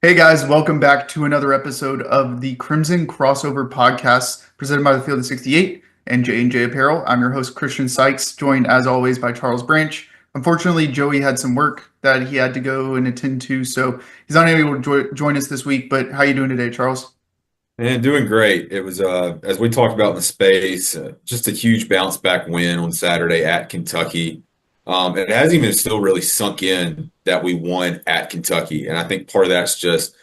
Hey guys, welcome back to another episode of the Crimson Crossover Podcast presented by the Field of 68 and J&J Apparel. I'm your host, Christian Sykes, joined as always by Charles Branch. Unfortunately, Joey had some work that he had to go and attend to, so he's not able to join us this week. But how you doing today, Charles? Man, doing great. It was, as we talked about in the space, just a huge bounce back win on Saturday at Kentucky. It hasn't even still really sunk in that we won at Kentucky. And I think part of that's just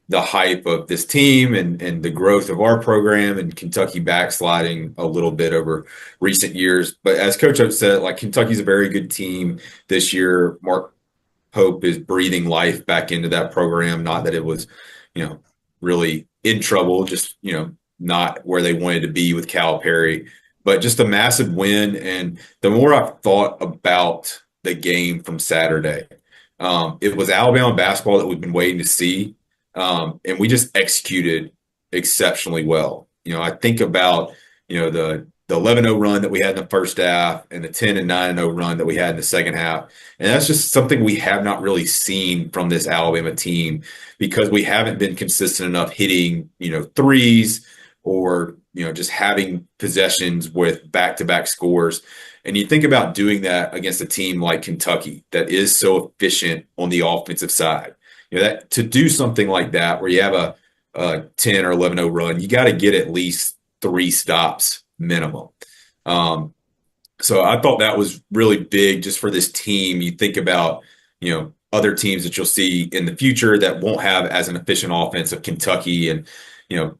the hype of this team and the growth of our program and Kentucky backsliding a little bit over recent years. But as Coach Oates said, like Kentucky's a very good team this year. Mark Pope is breathing life back into that program. Not that it was, really in trouble, just, not where they wanted to be with Calipari, but just a massive win. And the more I've thought about the game from Saturday, it was Alabama basketball that we've been waiting to see. And we just executed exceptionally well. I think about, the 11-0 run that we had in the first half and the 10 and 9-0 run that we had in the second half. And that's just something we have not really seen from this Alabama team because we haven't been consistent enough hitting, threes or, just having possessions with back-to-back scores. And you think about doing that against a team like Kentucky that is so efficient on the offensive side. That to do something like that where you have a 10 or 11-0 run, you got to get at least three stops minimum. So I thought that was really big just for this team. You think about, other teams that you'll see in the future that won't have as an efficient offense of Kentucky and,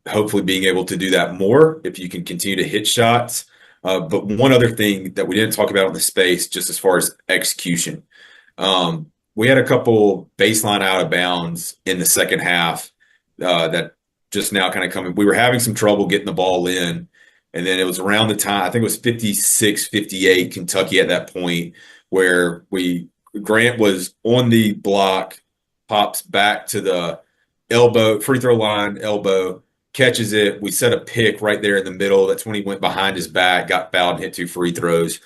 hopefully being able to do that more if you can continue to hit shots. But one other thing that we didn't talk about in the space, just as far as execution, we had a couple baseline out of bounds in the second half that just now kind of coming. We were having some trouble getting the ball in. And then it was around the time, I think it was 56-58 Kentucky at that point, where Grant was on the block, pops back to the elbow, free throw line, elbow, catches it. We set a pick right there in the middle. That's when he went behind his back, got fouled, and hit two free throws.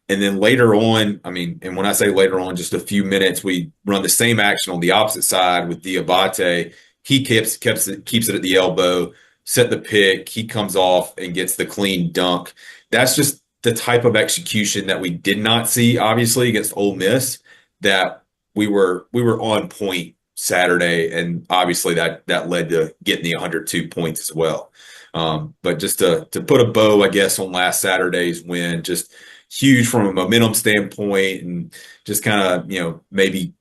And then later on, and when I say later on, just a few minutes, we run the same action on the opposite side with Diabate. He keeps it at the elbow, set the pick, he comes off and gets the clean dunk. That's just the type of execution that we did not see, obviously, against Ole Miss, that we were on point Saturday, and obviously that led to getting the 102 points as well. But just to put a bow, I guess, on last Saturday's win, just huge from a momentum standpoint and just kind of, maybe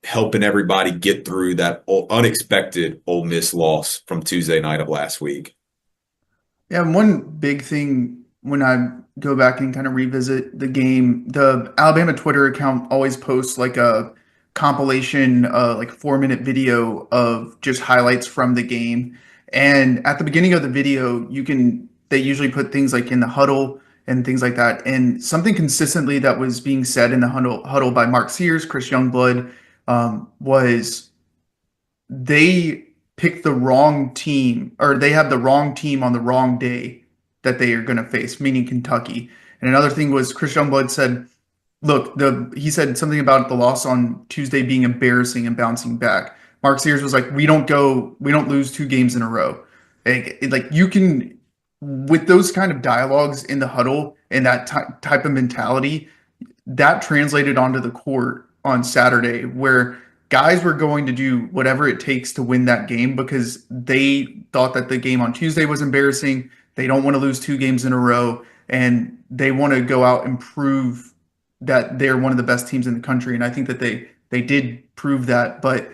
helping everybody get through that unexpected Ole Miss loss from Tuesday night of last week. Yeah, and one big thing when I go back and kind of revisit the game, the Alabama Twitter account always posts like a compilation, like a 4-minute video of just highlights from the game. And at the beginning of the video, they usually put things like in the huddle and things like that. And something consistently that was being said in the huddle by Mark Sears, Chris Youngblood, was they picked the wrong team, or they have the wrong team on the wrong day that they are going to face, meaning Kentucky. And another thing was Chris Youngblood said, look, he said something about the loss on Tuesday being embarrassing and bouncing back. Mark Sears was like, we don't lose 2 games in a row. Like you can, with those kind of dialogues in the huddle and that type of mentality, that translated onto the court on Saturday, where guys were going to do whatever it takes to win that game because they thought that the game on Tuesday was embarrassing. They don't want to lose 2 games in a row, and they want to go out and prove that they're one of the best teams in the country. And I think that they did prove that. But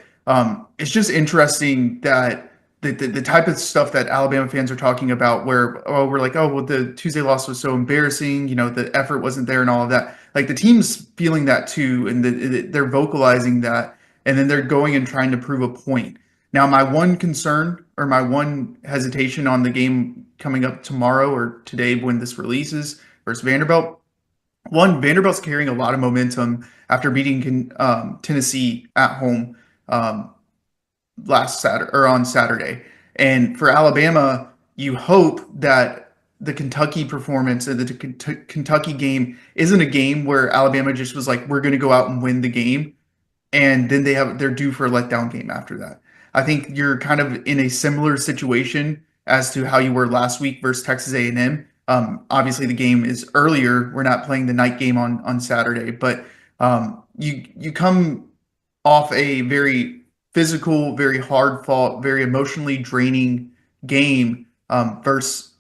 it's just interesting that the type of stuff that Alabama fans are talking about, where we're like, oh, well, the Tuesday loss was so embarrassing, the effort wasn't there and all of that. Like the team's feeling that too, and they're vocalizing that, and then they're going and trying to prove a point. Now, my one concern or my one hesitation on the game coming up tomorrow or today when this releases versus Vanderbilt, one, Vanderbilt's carrying a lot of momentum after beating Tennessee at home last Saturday or on Saturday. And for Alabama, you hope that the Kentucky performance and the Kentucky game isn't a game where Alabama just was like, we're going to go out and win the game, and then they're due for a letdown game after that. I think you're kind of in a similar situation as to how you were last week versus Texas A&M. Obviously, the game is earlier. We're not playing the night game on Saturday, but you come off a very physical, very hard fought, very emotionally draining game versus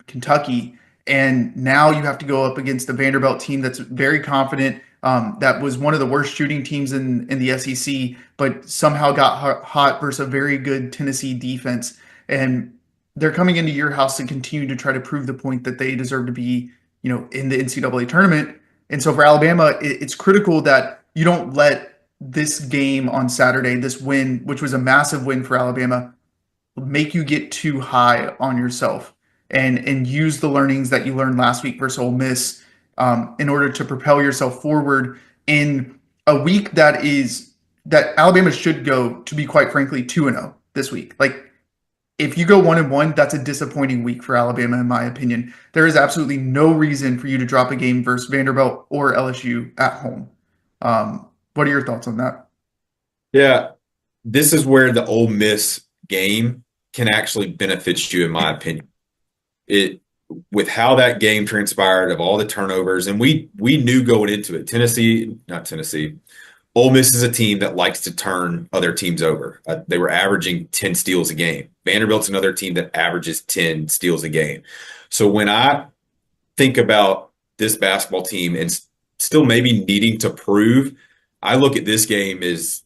Kentucky. And now you have to go up against the Vanderbilt team that's very confident. That was one of the worst shooting teams in the SEC, but somehow got hot versus a very good Tennessee defense. And they're coming into your house to continue to try to prove the point that they deserve to be, in the NCAA tournament. And so for Alabama, it's critical that you don't let this game on Saturday, this win, which was a massive win for Alabama, make you get too high on yourself and use the learnings that you learned last week versus Ole Miss in order to propel yourself forward in a week that Alabama should go, to be quite frankly, 2-0 this week. Like, if you go 1-1, that's a disappointing week for Alabama, in my opinion. There is absolutely no reason for you to drop a game versus Vanderbilt or LSU at home. What are your thoughts on that? Yeah, this is where the Ole Miss game can actually benefit you, in my opinion. It with how that game transpired, of all the turnovers, and we knew going into it, not Tennessee, Ole Miss is a team that likes to turn other teams over. They were averaging 10 steals a game. Vanderbilt's another team that averages 10 steals a game. So when I think about this basketball team and still maybe needing to prove, I look at this game as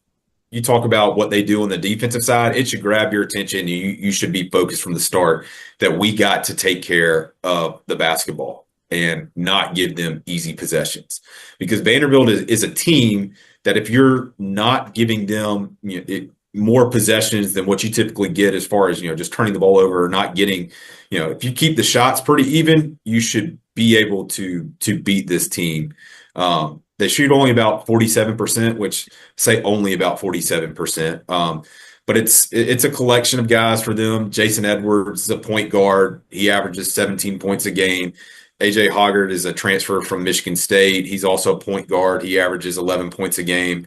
you talk about what they do on the defensive side, it should grab your attention. You should be focused from the start that we got to take care of the basketball and not give them easy possessions. Because Vanderbilt is a team that if you're not giving them more possessions than what you typically get as far as, just turning the ball over or not getting, if you keep the shots pretty even, you should be able to beat this team. They shoot only about 47%, which say only about 47%. But it's a collection of guys for them. Jason Edwards is a point guard. He averages 17 points a game. AJ Hoggard is a transfer from Michigan State. He's also a point guard. He averages 11 points a game.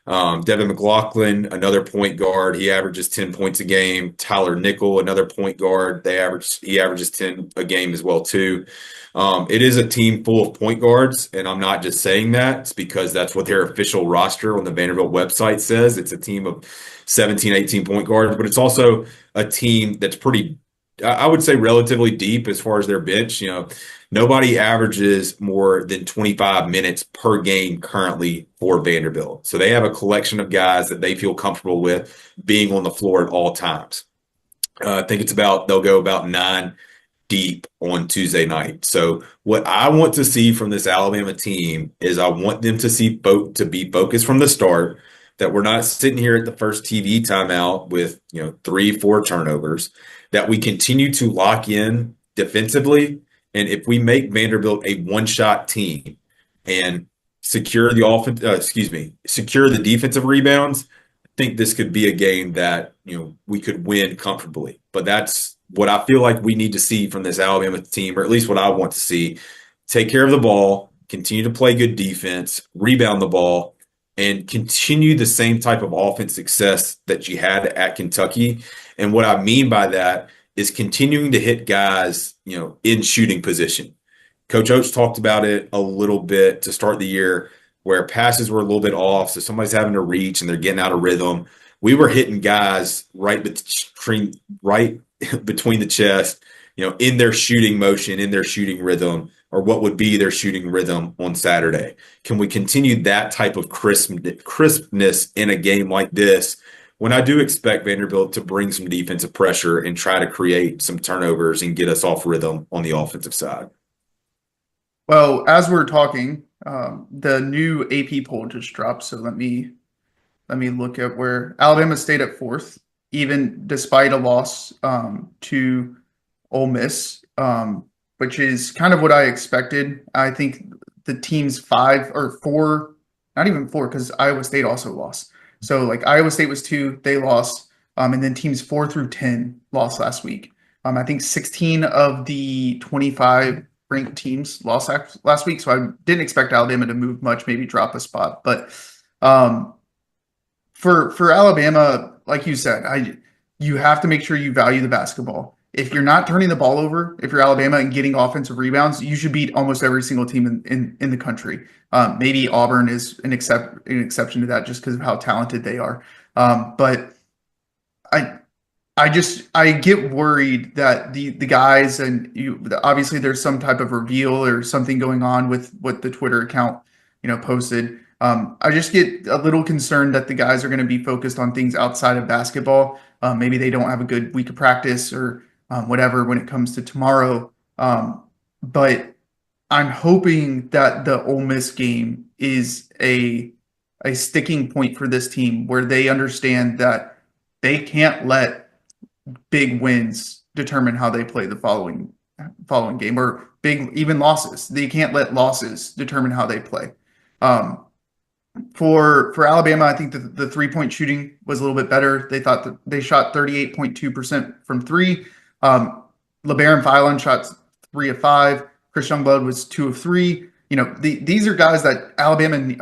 Devin McLaughlin, another point guard. He averages 10 points a game. Tyler Nickel, another point guard. He averages 10 a game as well, too. It is a team full of point guards, and I'm not just saying that. It's because that's what their official roster on the Vanderbilt website says. It's a team of 17, 18 point guards, but it's also a team that's pretty, I would say, relatively deep as far as their bench. Nobody averages more than 25 minutes per game currently for Vanderbilt. So they have a collection of guys that they feel comfortable with being on the floor at all times. I think they'll go about 9 deep on Tuesday night. So what I want to see from this Alabama team is I want them to be focused from the start, that we're not sitting here at the first TV timeout with 3-4 turnovers, that we continue to lock in defensively. And if we make Vanderbilt a one-shot team and secure secure the defensive rebounds, I think this could be a game that we could win comfortably. But that's what I feel like we need to see from this Alabama team, or at least what I want to see. Take care of the ball, continue to play good defense, rebound the ball, and continue the same type of offense success that you had at Kentucky. And what I mean by that is continuing to hit guys, in shooting position. Coach Oates talked about it a little bit to start the year, where passes were a little bit off, so somebody's having to reach and they're getting out of rhythm. We were hitting guys right between the chest, in their shooting motion, in their shooting rhythm, or what would be their shooting rhythm on Saturday. Can we continue that type of crispness in a game like this, when I do expect Vanderbilt to bring some defensive pressure and try to create some turnovers and get us off rhythm on the offensive side? Well, as we're talking, the new AP poll just dropped. So let me look at where Alabama stayed at fourth, even despite a loss to Ole Miss, which is kind of what I expected. I think the teams 5 or 4, not even 4, because Iowa State also lost. So like Iowa State was 2, they lost, and then teams 4 through 10 lost last week. I think 16 of the 25 ranked teams lost last week, so I didn't expect Alabama to move much, maybe drop a spot. But for Alabama, like you said, you have to make sure you value the basketball. If you're not turning the ball over, if you're Alabama and getting offensive rebounds, you should beat almost every single team in the country. Maybe Auburn is an exception to that just because of how talented they are. But I I get worried that the guys and you obviously there's some type of reveal or something going on with what the Twitter account posted. I just get a little concerned that the guys are going to be focused on things outside of basketball. Maybe they don't have a good week of practice or whatever when it comes to tomorrow. But I'm hoping that the Ole Miss game is a sticking point for this team where they understand that they can't let big wins determine how they play the following game or big even losses. They can't let losses determine how they play. Um, for Alabama, I think that the 3-point shooting was a little bit better. They thought that they shot 38.2% from three. LeBaron Philon shot 3 of 5. Chris Youngblood was 2 of 3. These are guys that Alabama and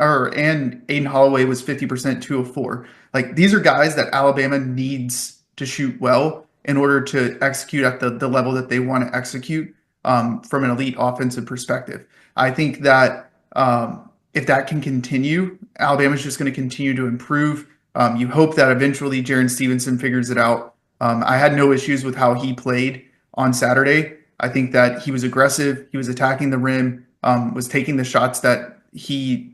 Aiden Holloway was 50%, 2 of 4. Like these are guys that Alabama needs to shoot well in order to execute at the level that they want to execute from an elite offensive perspective. I think that if that can continue, Alabama's just going to continue to improve. You hope that eventually Jaron Stevenson figures it out. I had no issues with how he played on Saturday. I think that he was aggressive. He was attacking the rim, was taking the shots that he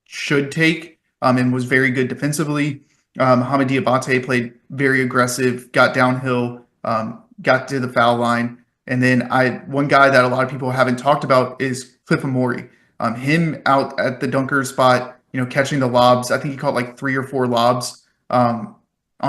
should take, and was very good defensively. Hamidi Abate played very aggressive, got downhill, got to the foul line. And then one guy that a lot of people haven't talked about is Cliff Amori. Him out at the dunker spot, catching the lobs. I think he caught like 3 or 4 lobs on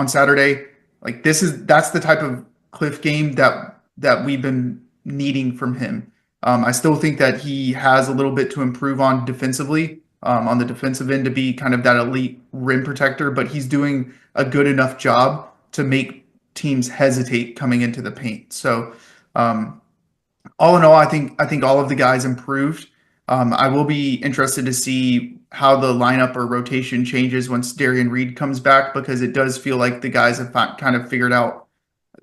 Saturday. Like that's the type of Cliff game that we've been needing from him. I still think that he has a little bit to improve on defensively, on the defensive end to be kind of that elite rim protector, but he's doing a good enough job to make teams hesitate coming into the paint. So all in all, I think all of the guys improved. I will be interested to see how the lineup or rotation changes once Darian Reed comes back because it does feel like the guys have kind of figured out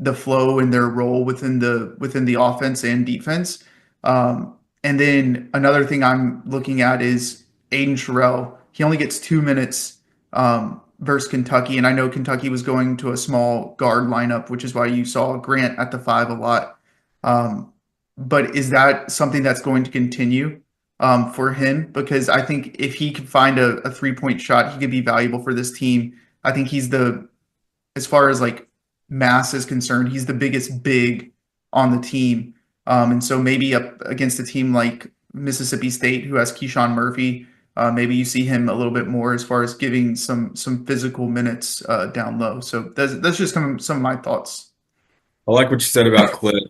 the flow and their role within the offense and defense. And then another thing I'm looking at is Aiden Sherrill. He only gets 2 minutes versus Kentucky, and I know Kentucky was going to a small guard lineup, which is why you saw Grant at the 5 a lot. But is that something that's going to continue for him? Because I think if he could find a 3-point shot, he could be valuable for this team. I think as far as like mass is concerned, he's the biggest big on the team. And so maybe up against a team like Mississippi State, who has Keyshawn Murphy, maybe you see him a little bit more as far as giving some physical minutes down low. So that's just some of my thoughts. I like what you said about Cliff.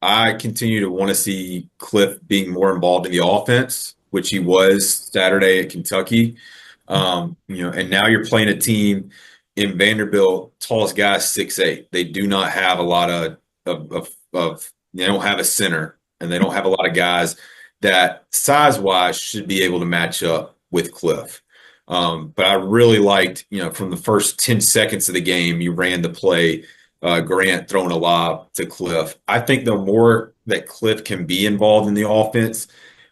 I continue to want to see Cliff being more involved in the offense, which he was Saturday at Kentucky. And now you're playing a team in Vanderbilt, tallest guy is 6'8". They do not have a lot of they don't have a center and they don't have a lot of guys that size wise should be able to match up with Cliff. But I really liked, from the first 10 seconds of the game, you ran the play, Grant throwing a lob to Cliff. I think the more that Cliff can be involved in the offense,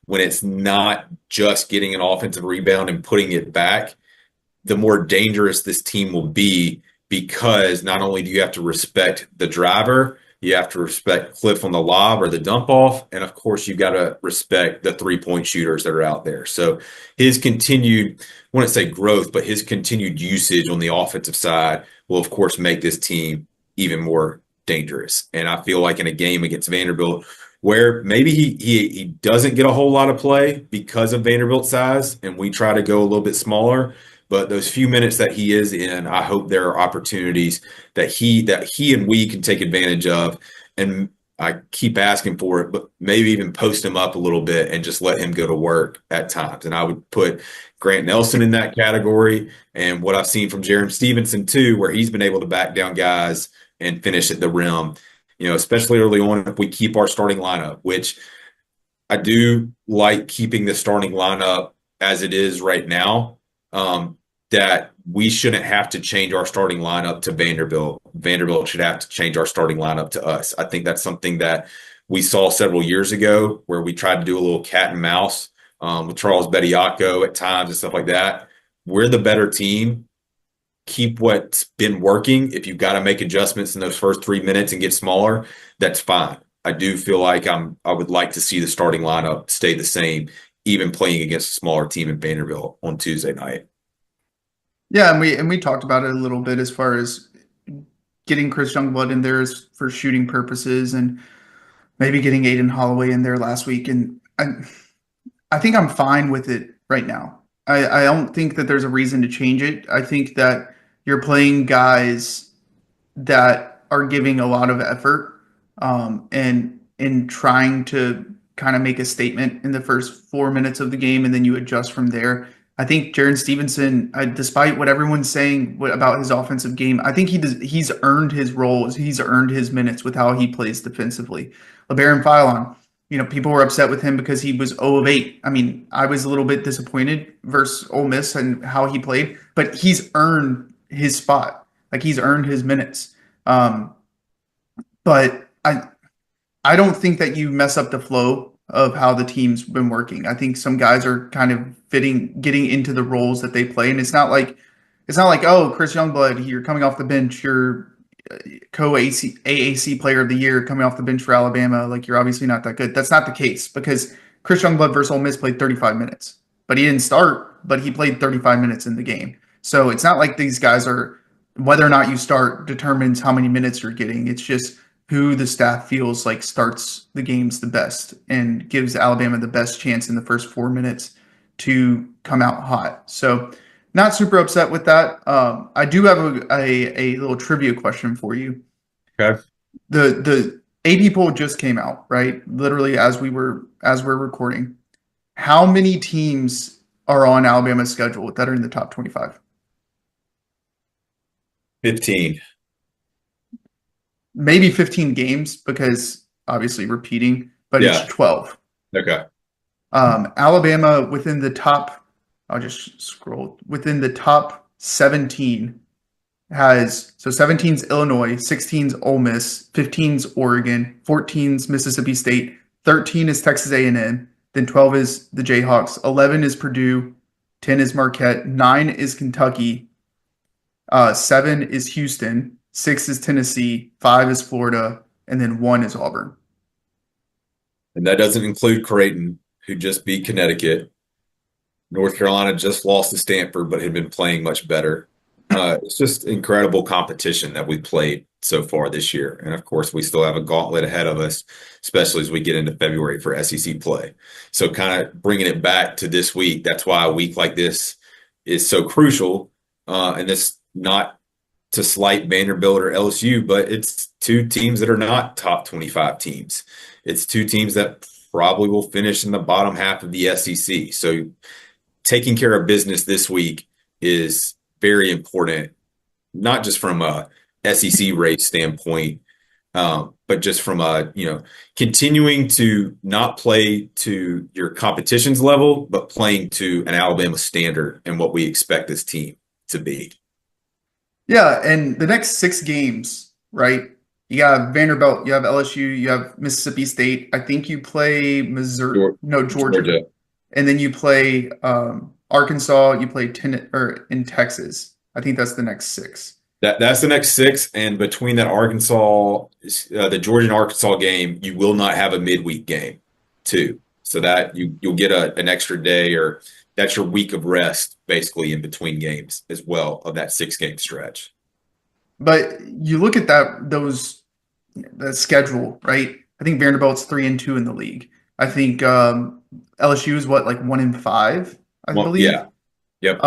when it's not just getting an offensive rebound and putting it back, the more dangerous this team will be because not only do you have to respect the driver, you have to respect Cliff on the lob or the dump off. And of course, you've got to respect the 3-point shooters that are out there. So his continued, I wouldn't say growth, but his continued usage on the offensive side will, of course, make this team even more dangerous. And I feel like in a game against Vanderbilt, where maybe he doesn't get a whole lot of play because of Vanderbilt's size, and we try to go a little bit smaller. But those few minutes that he is in, I hope there are opportunities that he and we can take advantage of. And I keep asking for it, but maybe even post him up a little bit and just let him go to work at times. And I would put Grant Nelson in that category. And what I've seen from Jaron Stevenson too, where he's been able to back down guys and finish at the rim, especially early on if we keep our starting lineup, which I do like keeping the starting lineup as it is right now. that we shouldn't have to change our starting lineup to Vanderbilt. Vanderbilt should have to change our starting lineup to us. I think that's something that we saw several years ago where we tried to do a little cat and mouse with Charles Bediako at times and stuff like that. We're the better team. Keep what's been working. If you've got to make adjustments in those first 3 minutes and get smaller, that's fine. I do feel like I would like to see the starting lineup stay the same, even playing against a smaller team in Vanderbilt on Tuesday night. Yeah, and we talked about it a little bit as far as getting Chris Youngblood in there for shooting purposes and maybe getting Aiden Holloway in there last week. And I think I'm fine with it right now. I don't think that there's a reason to change it. I think that you're playing guys that are giving a lot of effort and in trying to kind of make a statement in the first 4 minutes of the game, and then you adjust from there. I think Jaron Stevenson, despite what everyone's saying about his offensive game, I think he's earned his roles. He's earned his minutes with how he plays defensively. LeBaron Philon, people were upset with him because he was 0 of 8. I mean, I was a little bit disappointed versus Ole Miss and how he played, but he's earned his spot. Like he's earned his minutes. Um, but I don't think that you mess up the flow of how the team's been working. I think some guys are kind of getting into the roles that they play, and it's not like oh, Chris Youngblood, you're coming off the bench, you're co-AC AAC Player of the Year coming off the bench for Alabama. Like you're obviously not that good. That's not the case because Chris Youngblood versus Ole Miss played 35 minutes, but he didn't start, but he played 35 minutes in the game. So it's not like these guys are whether or not you start determines how many minutes you're getting. It's just who the staff feels like starts the games the best and gives Alabama the best chance in the first 4 minutes to come out hot. So, not super upset with that. I do have a little trivia question for you. Okay. The AP poll just came out, right? Literally as we're recording. How many teams are on Alabama's schedule that are in the top 25? 15. Maybe 15 games because obviously repeating, but it's Yeah. 12. Okay. Alabama within the top, I'll just scroll, within the top 17 has, so 17's Illinois, 16's Ole Miss, 15's Oregon, 14's Mississippi State, 13 is Texas A&M, then 12 is the Jayhawks, 11 is Purdue, 10 is Marquette, 9 is Kentucky, 7 is Houston, 6 is Tennessee, 5 is Florida, and then 1 is Auburn. And that doesn't include Creighton, who just beat Connecticut. North Carolina just lost to Stanford, but had been playing much better. It's just incredible competition that we played so far this year. And of course, we still have a gauntlet ahead of us, especially as we get into February for SEC play. So, kind of bringing it back to this week, that's why a week like this is so crucial. And it's not to slight Vanderbilt or LSU, but it's two teams that are not top 25 teams. It's two teams that probably will finish in the bottom half of the SEC. So, taking care of business this week is very important, not just from a SEC race standpoint, but just from a, continuing to not play to your competition's level, but playing to an Alabama standard and what we expect this team to be. Yeah, and the next 6 games, right? You have Vanderbilt, you have LSU, you have Mississippi State. I think you play Missouri, no, Georgia. Georgia. And then you play Arkansas, you play in Texas. I think that's the next 6. That's the next 6, and between that the Georgia and Arkansas game, you will not have a midweek game, too. So that you'll get an extra day, or that's your week of rest, basically in between games as well of that 6-game stretch. But you look at the schedule, right? I think Vanderbilt's 3-2 in the league. I think LSU is what, like 1-5, I Well, believe. yeah. Yep.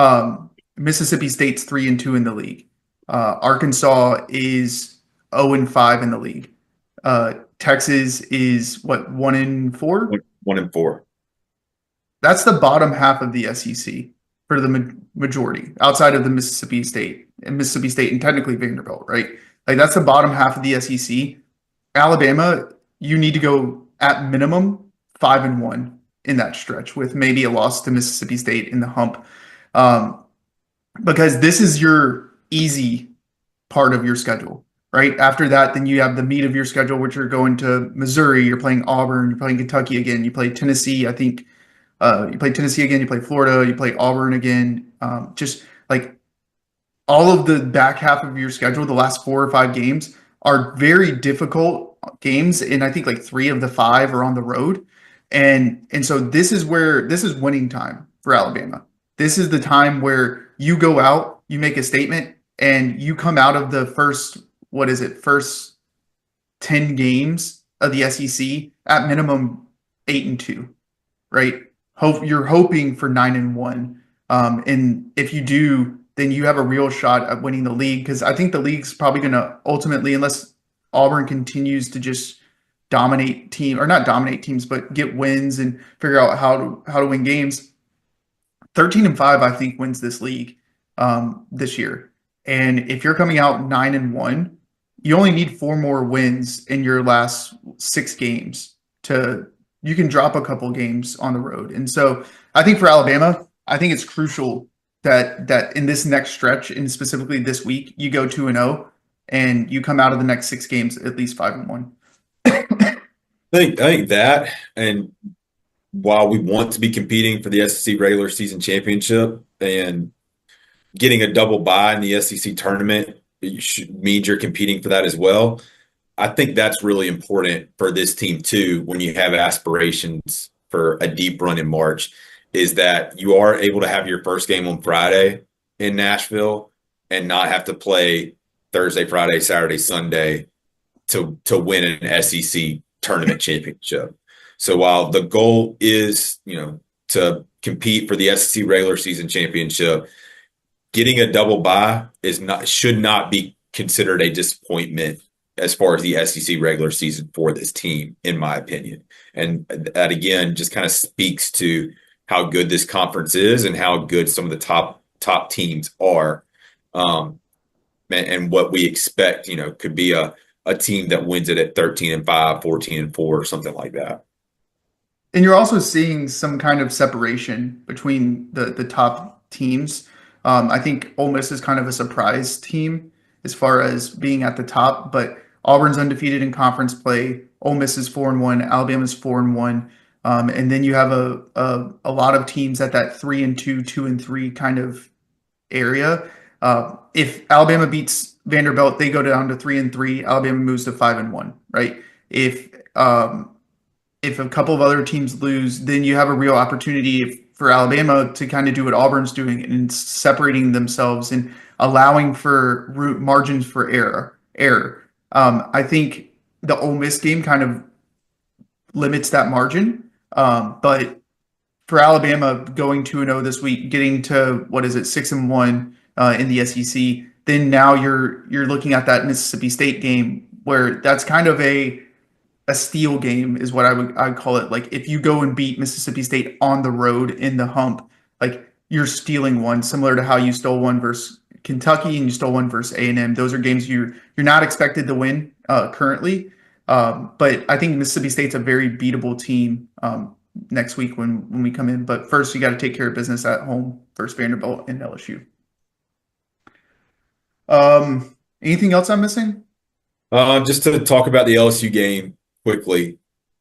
Mississippi State's 3-2 in the league. Arkansas is 0-5 in the league. Texas is what, 1-4? 1-4. That's the bottom half of the SEC for the majority, outside of the Mississippi State and technically Vanderbilt, right? Like that's the bottom half of the SEC. Alabama, you need to go at minimum 5-1 in that stretch with maybe a loss to Mississippi State in the hump. because this is your easy part of your schedule, right? After that, then you have the meat of your schedule, which you're going to Missouri, you're playing Auburn, you're playing Kentucky again, you play Tennessee. I think you play Tennessee again, you play Florida, you play Auburn again. Just like all of the back half of your schedule, the last 4 or 5 games are very difficult games, and I think like 3 of the 5 are on the road, and so this is winning time for Alabama. This is the time where you go out, you make a statement, and you come out of the first what is it first 10 games of the SEC at minimum 8-2, right? You're hoping for 9-1, and if you do, then you have a real shot at winning the league. Because I think the league's probably going to ultimately, unless Auburn continues to just dominate team or not dominate teams, but get wins and figure out how to win games. 13-5, I think, wins this league this year. And if you're coming out 9-1, you only need 4 more wins in your last 6 games to you can drop a couple games on the road. And so I think for Alabama, I think it's crucial that in this next stretch, and specifically this week, you go 2-0 and you come out of the next 6 games at least 5-1. I think that, and while we want to be competing for the SEC regular season championship and getting a double bye in the SEC tournament means you're competing for that as well. I think that's really important for this team too, when you have aspirations for a deep run in March, is that you are able to have your first game on Friday in Nashville and not have to play Thursday, Friday, Saturday, Sunday to win an SEC tournament championship. So while the goal is, to compete for the SEC regular season championship, getting a double bye is not should not be considered a disappointment as far as the SEC regular season for this team, in my opinion. And that again just kind of speaks to how good this conference is and how good some of the top teams are, and what we expect. Could be a team that wins it at 13-5, 14-4, or something like that. And you're also seeing some kind of separation between the top teams. I think Ole Miss is kind of a surprise team as far as being at the top, but Auburn's undefeated in conference play. Ole Miss is 4-1. Alabama's 4-1. And then you have a lot of teams at that 3-2, 2-3 kind of area. If Alabama beats Vanderbilt, they go down to 3-3. Alabama moves to 5-1, right? If a couple of other teams lose, then you have a real opportunity for Alabama to kind of do what Auburn's doing and separating themselves and allowing for margins for error. I think the Ole Miss game kind of limits that margin, but for Alabama going 2-0 this week, getting to what is it 6-1 in the SEC, then now you're looking at that Mississippi State game where that's kind of a steal game is what I'd call it. Like if you go and beat Mississippi State on the road in the hump, like you're stealing one, similar to how you stole one versus Kentucky and you stole one versus A&M. Those are games you're not expected to win currently. But I think Mississippi State's a very beatable team next week when we come in. But first, you got to take care of business at home versus Vanderbilt and LSU. Anything else I'm missing? Just to talk about the LSU game quickly.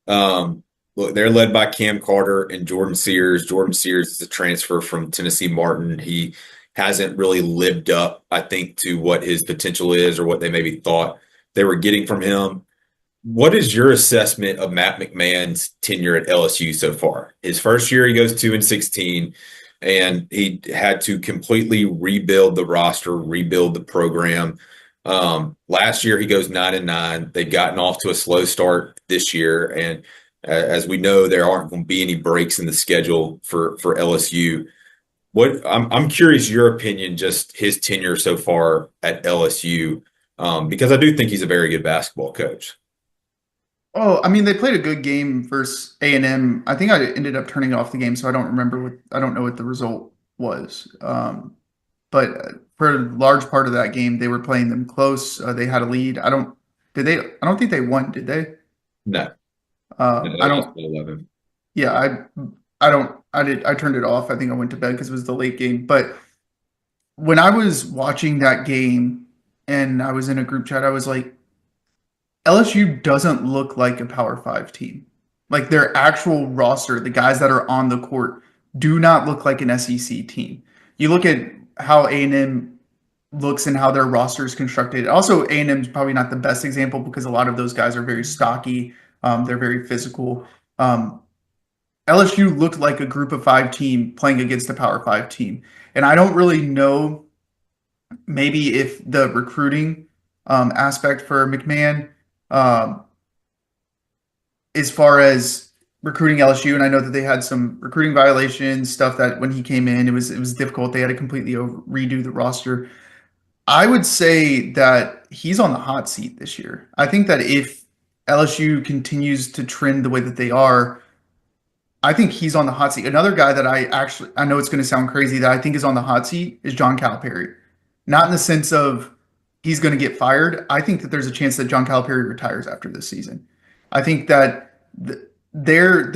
Look, they're led by Cam Carter and Jordan Sears. Jordan Sears is a transfer from Tennessee Martin. He hasn't really lived up, I think, to what his potential is or what they maybe thought they were getting from him. What is your assessment of Matt McMahon's tenure at LSU so far? His first year, he goes 2-16, and he had to completely rebuild the roster, rebuild the program. Last year, he goes 9-9. They've gotten off to a slow start this year, and as we know, there aren't going to be any breaks in the schedule for LSU. I'm curious your opinion, just his tenure so far at LSU, because I do think he's a very good basketball coach. Oh, I mean, they played a good game versus A&M. I think I ended up turning off the game, so I don't know what the result was. But for a large part of that game, they were playing them close. They had a lead. I don't think they won, did they? No, no, I they lost don't, by 11. yeah, I don't, I turned it off. I think I went to bed because it was the late game. But when I was watching that game and I was in a group chat, I was like, LSU doesn't look like a Power Five team. Like their actual roster, the guys that are on the court, do not look like an SEC team. You look at how A&M looks and how their roster is constructed. Also, A&M is probably not the best example because a lot of those guys are very stocky. They're very physical. Um, LSU looked like a group of five team playing against a Power Five team. And I don't really know maybe if the recruiting aspect for McMahon, um, as far as recruiting LSU, and I know that they had some recruiting violations, stuff that when he came in, it was difficult. They had to completely redo the roster. I would say that he's on the hot seat this year. I think that if LSU continues to trend the way that they are, I think he's on the hot seat. Another guy that I know it's going to sound crazy that I think is on the hot seat is John Calipari. Not in the sense of he's going to get fired. I think that there's a chance that John Calipari retires after this season. I think that their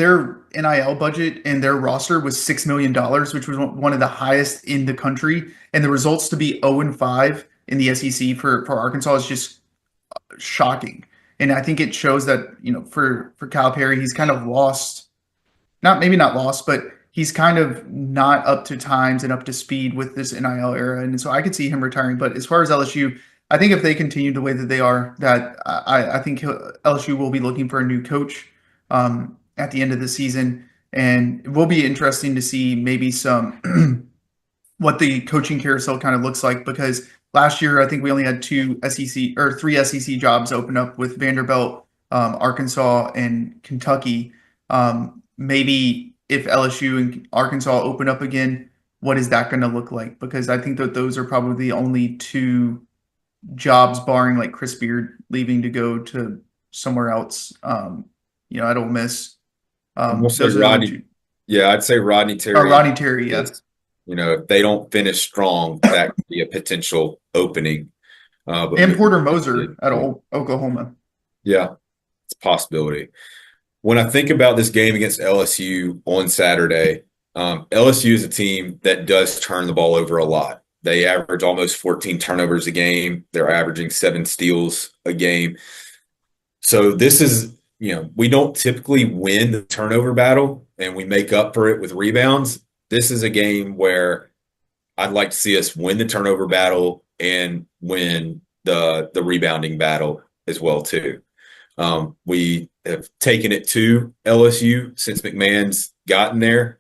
NIL budget and their roster was $6 million, which was one of the highest in the country, and the results to be 0-5 in the SEC for Arkansas is just shocking. And I think it shows that for Calipari, he's kind of lost, not maybe not lost, but he's kind of not up to times and up to speed with this NIL era. And so I could see him retiring. But as far as LSU, I think if they continue the way that they are, that I think LSU will be looking for a new coach at the end of the season. And it will be interesting to see maybe some what the coaching carousel kind of looks like because last year I think we only had two SEC or three SEC jobs open up with Vanderbilt, Arkansas, and Kentucky. Maybe if LSU and Arkansas open up again, what is that going to look like? Because I think that those are probably the only two jobs, barring like Chris Beard leaving to go to somewhere else. At Ole Miss. I'm gonna say Those are the only Rodney. two. Yeah, I'd say Rodney Terry and Rodney Terry, yeah, this. If they don't finish strong, that could be a potential opening. But and Porter yeah, Moser at Oklahoma. yeah, it's a possibility. When I think about this game against LSU on Saturday, LSU is a team that does turn the ball over a lot. They average almost 14 turnovers a game. They're averaging 7 steals a game. So this is, we don't typically win the turnover battle and we make up for it with rebounds. This is a game where I'd like to see us win the turnover battle and win the rebounding battle as well too. We have taken it to LSU since McMahon's gotten there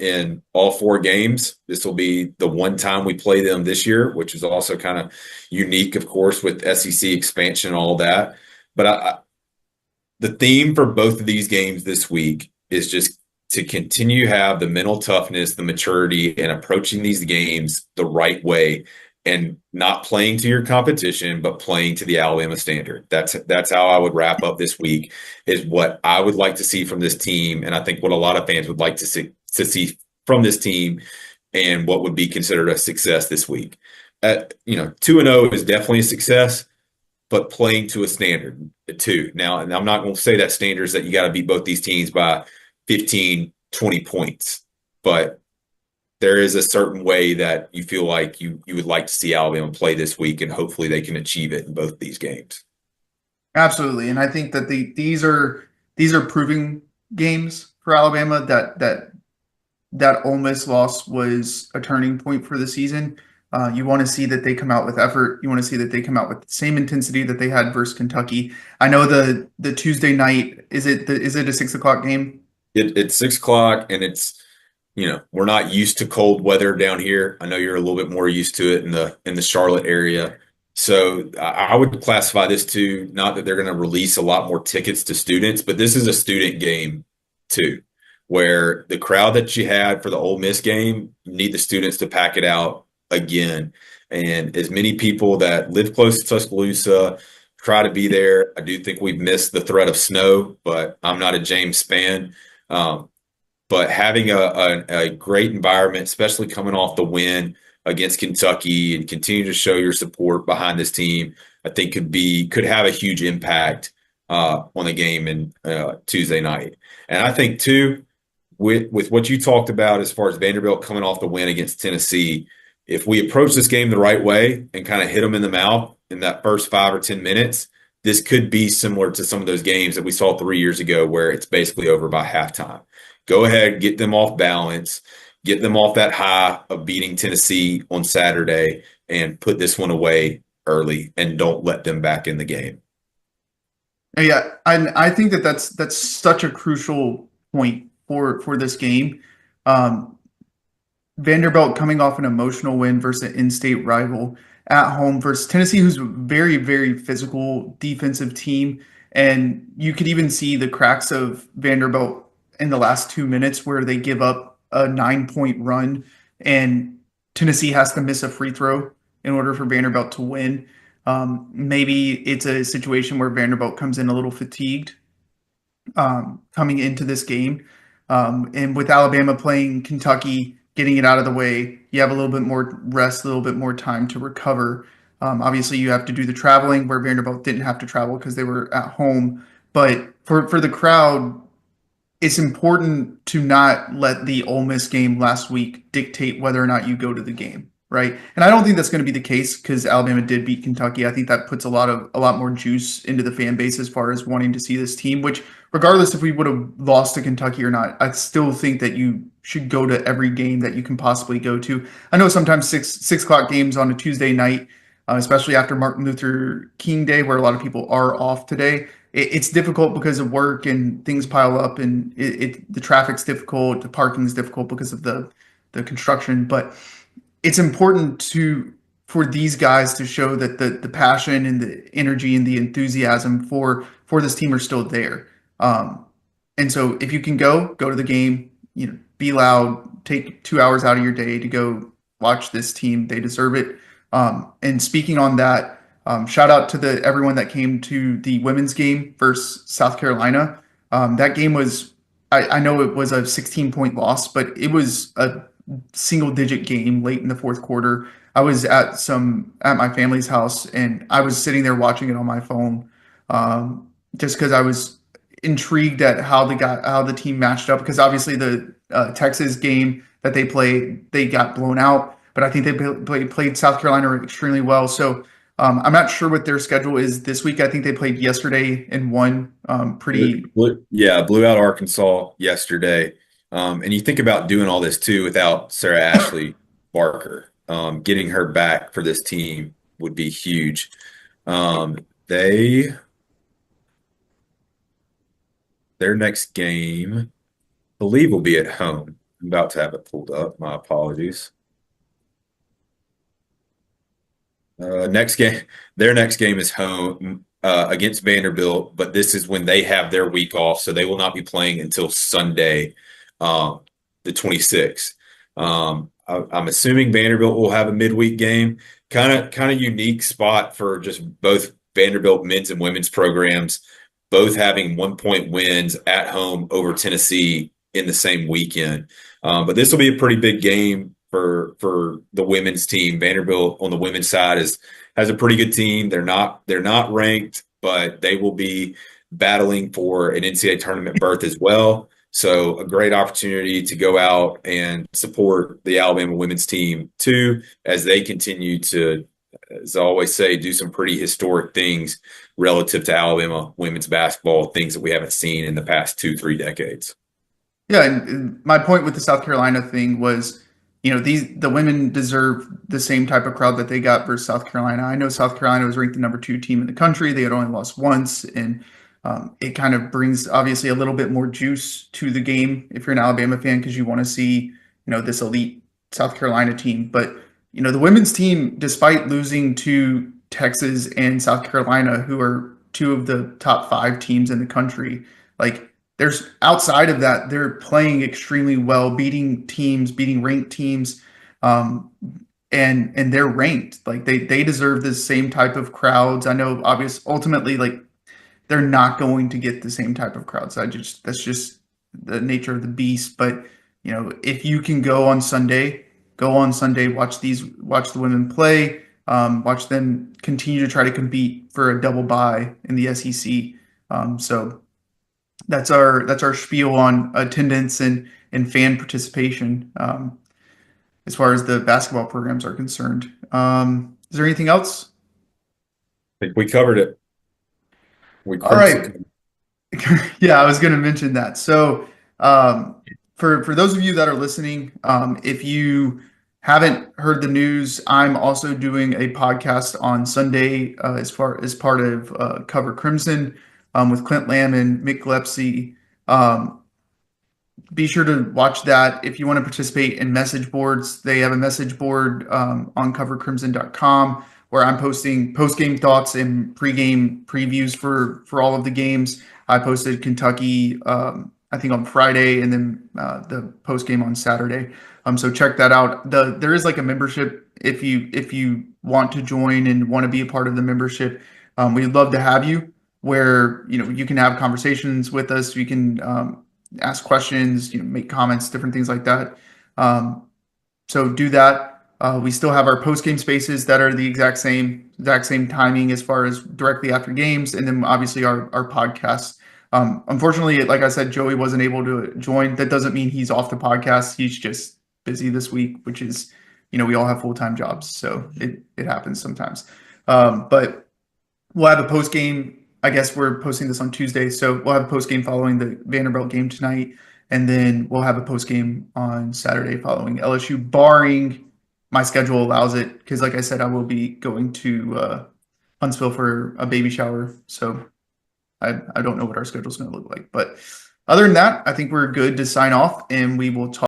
in all 4 games. This will be the one time we play them this year, which is also kind of unique, of course, with SEC expansion and all that. But the theme for both of these games this week is just to continue to have the mental toughness, the maturity, and approaching these games the right way and not playing to your competition, but playing to the Alabama standard. That's how I would wrap up this week, is what I would like to see from this team. And I think what a lot of fans would like to see from this team and what would be considered a success this week. 2-0 is definitely a success, but playing to a standard too. Now, and I'm not going to say that standard is that you got to beat both these teams by 15, 20 points, but there is a certain way that you feel like you would like to see Alabama play this week, and hopefully they can achieve it in both these games. Absolutely, and I think that these are proving games for Alabama. That Ole Miss loss was a turning point for the season. You want to see that they come out with effort. You want to see that they come out with the same intensity that they had versus Kentucky. I know the Tuesday night, is it a 6 o'clock game? It's 6 o'clock, and we're not used to cold weather down here. I know you're a little bit more used to it in the Charlotte area. So I would classify this too, not that they're going to release a lot more tickets to students, but this is a student game too, where the crowd that you had for the Ole Miss game, you need the students to pack it out again. And as many people that live close to Tuscaloosa try to be there. I do think we've missed the threat of snow, but I'm not a James fan. Um, but having a great environment, especially coming off the win against Kentucky, and continue to show your support behind this team, I think could have a huge impact on the game in Tuesday night. And I think too, with what you talked about as far as Vanderbilt coming off the win against Tennessee, If we approach this game the right way and kind of hit them in the mouth in that first 5 or 10 minutes, this could be similar to some of those games that we saw 3 years ago where it's basically over by halftime. Go ahead, get them off balance, get them off that high of beating Tennessee on Saturday, and put this one away early and don't let them back in the game. Yeah, I think that that's such a crucial point for this game. Um, Vanderbilt coming off an emotional win versus an in-state rival at home versus Tennessee, who's a very, very physical defensive team. And you could even see the cracks of Vanderbilt in the last 2 minutes where they give up a 9-point run and Tennessee has to miss a free throw in order for Vanderbilt to win. Maybe it's a situation where Vanderbilt comes in a little fatigued coming into this game. And with Alabama playing Kentucky, getting it out of the way, you have a little bit more rest, a little bit more time to recover. Obviously, you have to do the traveling where Vanderbilt didn't have to travel because they were at home. But for the crowd, it's important to not let the Ole Miss game last week dictate whether or not you go to the game, right? And I don't think that's going to be the case because Alabama did beat Kentucky. I think that puts a lot more juice into the fan base as far as wanting to see this team. Which, regardless if we would have lost to Kentucky or not, I still think that you should go to every game that you can possibly go to. I know sometimes six o'clock games on a Tuesday night, especially after Martin Luther King Day, where a lot of people are off today, it's difficult because of work and things pile up and the traffic's difficult, the parking is difficult because of the construction. But it's important to for these guys to show that the passion and the energy and the enthusiasm for this team are still there. And so if you can go to the game, be loud, take 2 hours out of your day to go watch this team. They deserve it. And speaking on that, shout out to the everyone that came to the women's game versus South Carolina. That game was, I know it was a 16-point loss, but it was a single digit game late in the fourth quarter. I was at my family's house and I was sitting there watching it on my phone, just because I was intrigued at how the team matched up. Because obviously the Texas game that they played, they got blown out, but I think played South Carolina extremely well. So I'm not sure what their schedule is this week. I think they played yesterday and won pretty. Yeah, blew out Arkansas yesterday. And you think about doing all this too without Sarah Ashley Barker. Getting her back for this team would be huge. They their next game, I believe, will be at home. I'm about to have it pulled up. My apologies. Next game, their next game is home against Vanderbilt, but this is when they have their week off, so they will not be playing until Sunday, um, the 26th. I'm assuming Vanderbilt will have a midweek game. Kind of unique spot for just both Vanderbilt men's and women's programs, both having 1 point wins at home over Tennessee in the same weekend. But this will be a pretty big game for the women's team. Vanderbilt on the women's side has a pretty good team. They're not ranked, but they will be battling for an NCAA tournament berth as well. So a great opportunity to go out and support the Alabama women's team too, as they continue to, as I always say, do some pretty historic things relative to Alabama women's basketball, things that we haven't seen in the past 2, 3 decades. Yeah, and my point with the South Carolina thing was, the women deserve the same type of crowd that they got versus South Carolina. I know South Carolina was ranked the number 2 team in the country. They had only lost once, and it kind of brings obviously a little bit more juice to the game if you're an Alabama fan because you want to see, this elite South Carolina team. But the women's team, despite losing to Texas and South Carolina, who are two of the top 5 teams in the country, like there's outside of that, they're playing extremely well, beating ranked teams, and they're ranked. Like they deserve the same type of crowds. I know, ultimately, like they're not going to get the same type of crowds. That's just the nature of the beast. But if you can go on Sunday, watch the women play, watch them continue to try to compete for a double bye in the SEC. So that's our spiel on attendance and fan participation. as far as the basketball programs are concerned. Is there anything else? I think we covered it. We All crimson. right. Yeah, I was going to mention that. So, um, for those of you that are listening, if you haven't heard the news, I'm also doing a podcast on Sunday as part of Cover Crimson with Clint Lamb and Mick Gillespie. Um, be sure to watch that. If you want to participate in message boards, they have a message board on covercrimson.com where I'm posting post-game thoughts and pre-game previews for all of the games. I posted Kentucky, I think on Friday, and then the post-game on Saturday. So check that out. There is like a membership if you want to join and want to be a part of the membership. We'd love to have you where you can have conversations with us. You can ask questions, make comments, different things like that. Um, so do that. We still have our post game spaces that are the exact same timing as far as directly after games, and then obviously our podcasts. Unfortunately, like I said, Joey wasn't able to join. That doesn't mean he's off the podcast. He's just busy this week, which is, we all have full time jobs, so it happens sometimes. But we'll have a post game. I guess we're posting this on Tuesday, so we'll have a post game following the Vanderbilt game tonight, and then we'll have a post game on Saturday following LSU, barring my schedule allows it. Because, like I said, I will be going to Huntsville for a baby shower, so I don't know what our schedule is going to look like. But other than that, I think we're good to sign off, and we will talk.